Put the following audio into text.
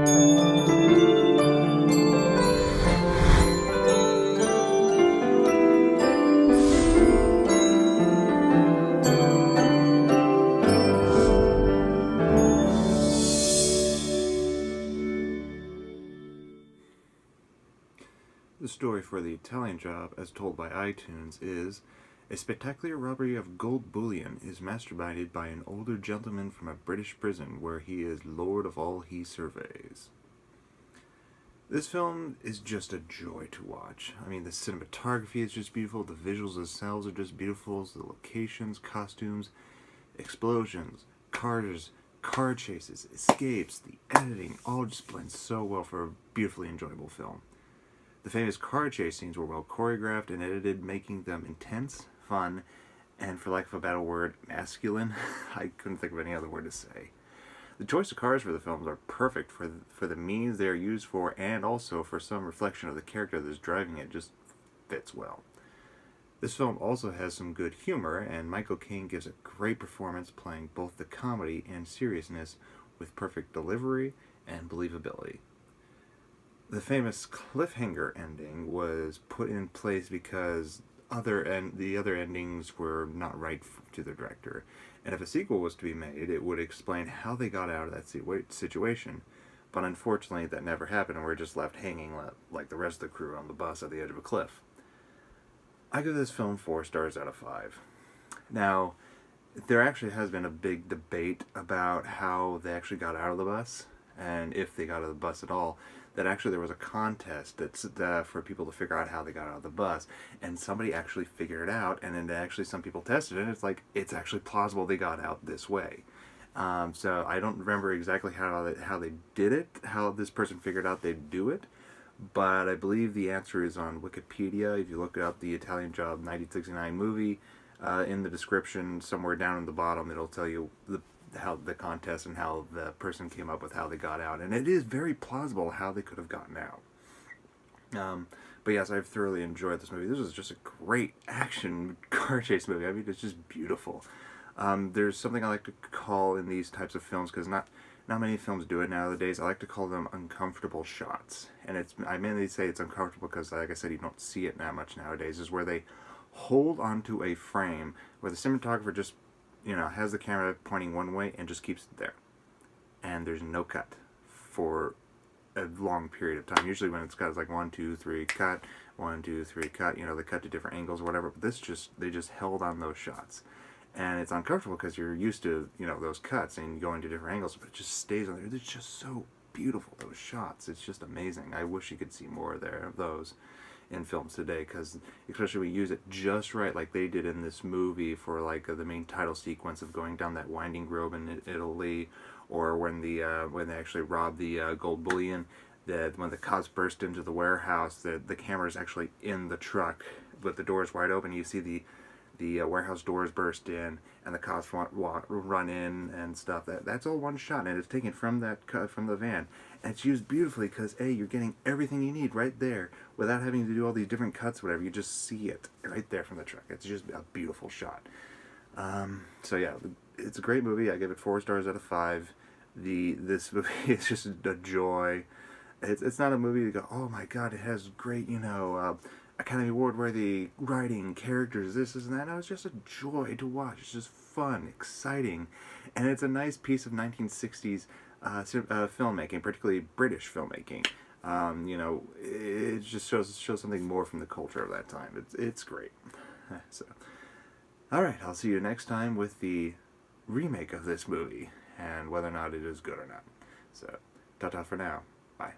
The story for The Italian Job, as told by iTunes, is a spectacular robbery of gold bullion is masterminded by an older gentleman from a British prison where he is lord of all he surveys. This film is just a joy to watch. I mean, the cinematography is just beautiful, the visuals themselves are just beautiful, the locations, costumes, explosions, cars, car chases, escapes, the editing, all just blends so well for a beautifully enjoyable film. The famous car chase scenes were well choreographed and edited, making them intense, fun, and for lack of a better word, masculine. I couldn't think of any other word to say. The choice of cars for the films are perfect for the means they are used for, and also for some reflection of the character that's driving it just fits well. This film also has some good humor, and Michael Caine gives a great performance playing both the comedy and seriousness with perfect delivery and believability. The famous cliffhanger ending was put in place because the other endings were not right to the director. And if a sequel was to be made, it would explain how they got out of that situation. But unfortunately, that never happened, and we're just left hanging like the rest of the crew on the bus at the edge of a cliff. I give this film 4 stars out of 5. Now, there actually has been a big debate about how they actually got out of the bus, and if they got out of the bus at all. That actually there was a contest that's for people to figure out how they got out of the bus, and somebody actually figured it out, and then actually some people tested it, and it's actually plausible they got out this way. So I don't remember exactly how they did it, how this person figured out they'd do it, but I believe the answer is on Wikipedia. If you look up the Italian Job 1969 movie, in the description somewhere down in the bottom, it'll tell you how the contest and how the person came up with how they got out, and it is very plausible how they could have gotten out. But yes, I've thoroughly enjoyed this movie. This was just a great action car chase movie. I mean, it's just beautiful. There's something I like to call in these types of films, because not many films do it nowadays. I like to call them uncomfortable shots, and I mainly say it's uncomfortable because, like I said, you don't see it that much nowadays. Is where they hold onto a frame where the cinematographer just has the camera pointing one way and just keeps it there. And there's no cut for a long period of time. Usually when it's cut, it's like 1, 2, 3, cut, 1, 2, 3, cut. They cut to different angles or whatever. But they just held on those shots. And it's uncomfortable because you're used to, those cuts and going to different angles, but it just stays on there. It's just so beautiful, those shots. It's just amazing. I wish you could see more of those in films today, because especially we use it just right, like they did in this movie for the main title sequence of going down that winding road in Italy, or when they actually robbed the gold bullion, that when the cops burst into the warehouse, the camera is actually in the truck with the doors wide open. You see the warehouse doors burst in, and the cops run in and stuff. That's all one shot, and it's taken from the van. And it's used beautifully because, you're getting everything you need right there without having to do all these different cuts, whatever. You just see it right there from the truck. It's just a beautiful shot. So yeah, it's a great movie. I give it 4 stars out of 5. This movie is just a joy. It's not a movie to go, oh my god, it has great, Academy Award-worthy writing, characters, this and that. No, it's just a joy to watch. It's just fun, exciting, and it's a nice piece of 1960s filmmaking, particularly British filmmaking. It just shows something more from the culture of that time. It's great. So, all right, I'll see you next time with the remake of this movie and whether or not it is good or not. So, ta-ta for now. Bye.